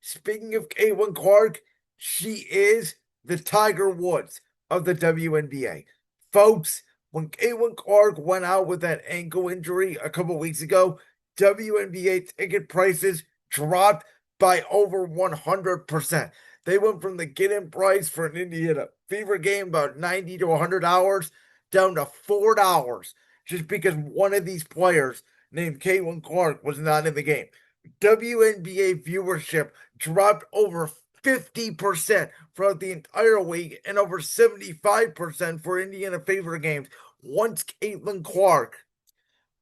Speaking of Caitlin Clark, she is the Tiger Woods of the WNBA. Folks, when Caitlin Clark went out with that ankle injury a couple weeks ago, WNBA ticket prices dropped by over 100%. They went from the get-in price for an Indiana Fever game, about 90 to $100, down to $4 just because one of these players named Caitlin Clark was not in the game. WNBA viewership dropped over 50% throughout the entire week and over 75% for Indiana Fever games once Caitlin Clark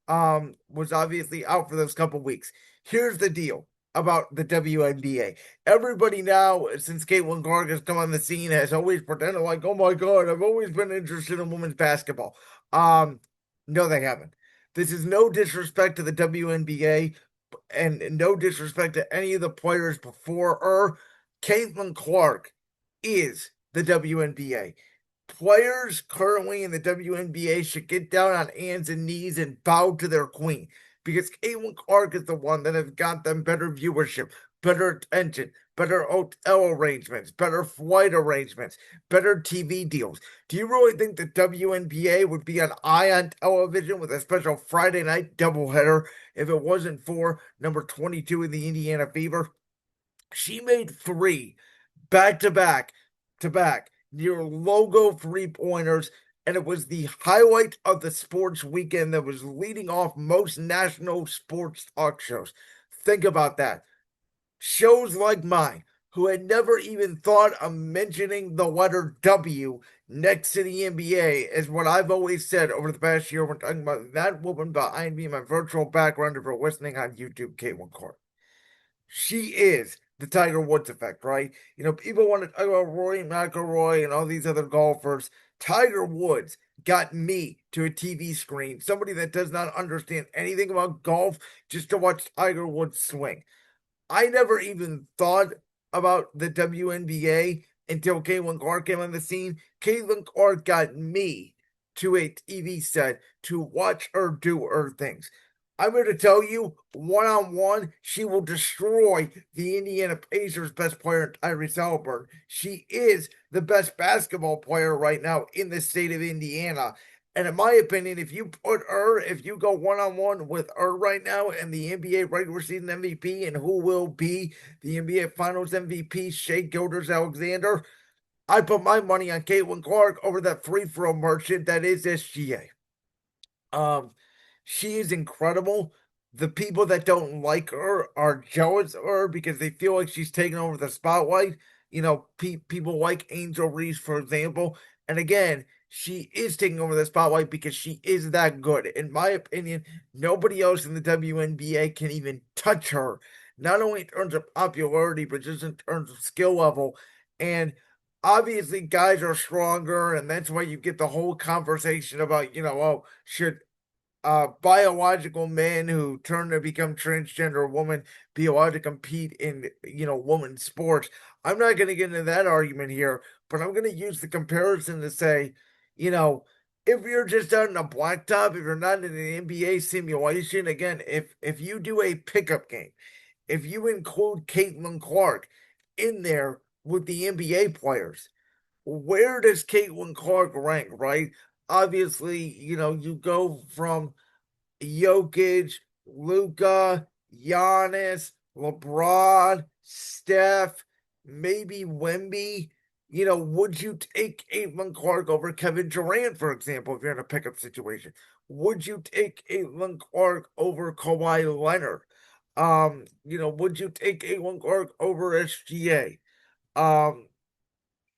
was obviously out for those couple weeks. Here's the deal about the WNBA. Everybody now, since Caitlin Clark has come on the scene, has always pretended like, oh my God, I've always been interested in women's basketball. Um, no, they haven't. This is no disrespect to the WNBA and no disrespect to any of the players before her. Caitlin Clark is the WNBA. Players currently in the WNBA should get down on hands and knees and bow to their queen because Caitlin Clark is the one that has got them better viewership, better attention, better hotel arrangements, better flight arrangements, better TV deals. Do you really think the WNBA would be on Ion television with a special Friday night doubleheader if it wasn't for number 22 in the Indiana Fever? She made three back to back near logo 3 pointers, and it was the highlight of the sports weekend that was leading off most national sports talk shows. Think about that. Shows like mine, who had never even thought of mentioning the letter W next to the NBA, is what I've always said over the past year when talking about that woman behind me, my virtual background, if you're listening on YouTube, Caitlin Clark. She is the Tiger Woods effect, right? People want to talk about Rory McIlroy and all these other golfers. Tiger Woods got me to a TV screen, somebody that does not understand anything about golf, just to watch Tiger Woods swing. I never even thought about the WNBA until Caitlin Clark came on the scene. Caitlin Clark got me to a TV set to watch her do her things. I'm here to tell you, one on one, she will destroy the Indiana Pacers' best player, Tyrese Haliburton. She is the best basketball player right now in the state of Indiana. And in my opinion, if you go one on one with her right now and the NBA regular season MVP and who will be the NBA Finals MVP, Shea Gilders-Alexander, I put my money on Caitlin Clark over that free throw merchant that is SGA. Um, she is incredible. The people that don't like her are jealous of her because they feel like she's taking over the spotlight. People like Angel Reese, for example. And again, she is taking over the spotlight because she is that good. In my opinion, nobody else in the WNBA can even touch her, not only in terms of popularity, but just in terms of skill level. And obviously, guys are stronger, and that's why you get the whole conversation about, oh, should biological men who turn to become transgender women be allowed to compete in, women's sports. I'm not going to get into that argument here, but I'm going to use the comparison to say, you know, if you're just out in a blacktop, if you're not in an NBA simulation, again, if you do a pickup game, if you include Caitlin Clark in there with the NBA players, where does Caitlin Clark rank, right? Obviously, you go from Jokic, Luca, Giannis, LeBron, Steph, maybe Wemby. Would you take Caitlin Clark over Kevin Durant, for example, if you're in a pickup situation? Would you take Caitlin Clark over Kawhi Leonard? Would you take Caitlin Clark over SGA? Um,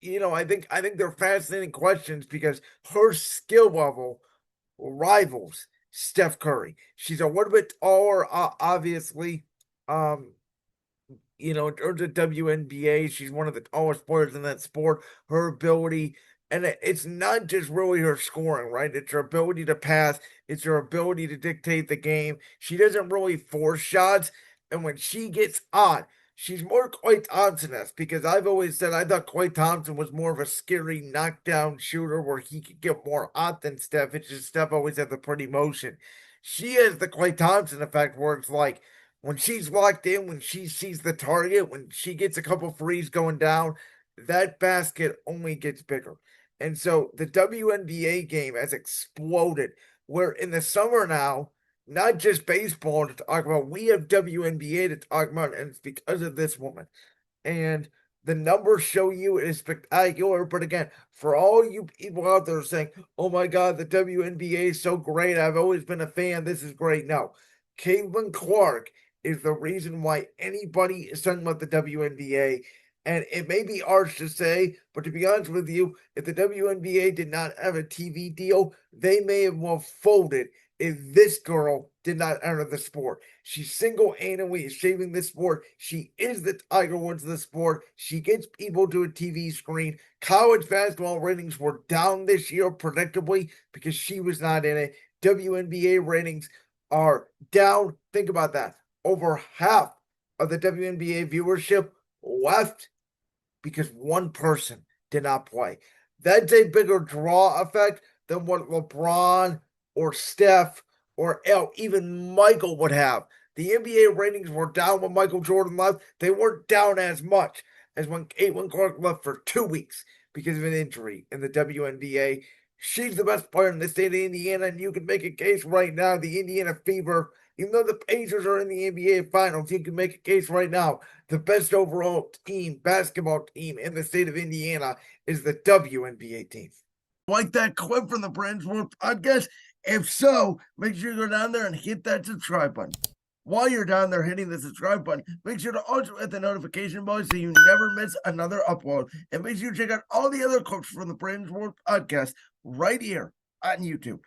I think they're fascinating questions because her skill level rivals Steph Curry. She's a little bit taller, obviously. Um, in terms of WNBA, she's one of the tallest players in that sport. Her ability, and it's not just really her scoring, right? It's her ability to pass, it's her ability to dictate the game. She doesn't really force shots, and when she gets on, she's more Klay Thompson-esque because I've always said I thought Klay Thompson was more of a scary knockdown shooter where he could get more hot than Steph. It's just Steph always had the pretty motion. She has the Klay Thompson effect where it's like when she's locked in, when she sees the target, when she gets a couple threes going down, that basket only gets bigger. And so the WNBA game has exploded. Where in the summer now, not just baseball to talk about, we have WNBA to talk about, and it's because of this woman. And the numbers show you it is spectacular. But again, for all you people out there saying, oh my God, the WNBA is so great. I've always been a fan. This is great. No. Caitlin Clark is the reason why anybody is talking about the WNBA. And it may be harsh to say, but to be honest with you, if the WNBA did not have a TV deal, they may have well folded if this girl did not enter the sport. She single-handedly is shaping this sport. She is the Tiger Woods of the sport. She gets people to a TV screen. College basketball ratings were down this year, predictably, because she was not in it. WNBA ratings are down. Think about that. Over half of the WNBA viewership left because one person did not play. That's a bigger draw effect than what LeBron or Steph or even Michael would have. The NBA ratings were down when Michael Jordan left. They weren't down as much as when Caitlin Clark left for 2 weeks because of an injury in the WNBA. She's the best player in the state of Indiana, and you can make a case right now. The Indiana Fever, even though the Pacers are in the NBA Finals, you can make a case right now. The best overall team, basketball team in the state of Indiana is the WNBA team. Like that clip from the Brands World podcast? If so, make sure you go down there and hit that subscribe button. While you're down there hitting the subscribe button, make sure to also hit the notification bell so you never miss another upload. And make sure you check out all the other clips from the Brands World podcast right here on YouTube.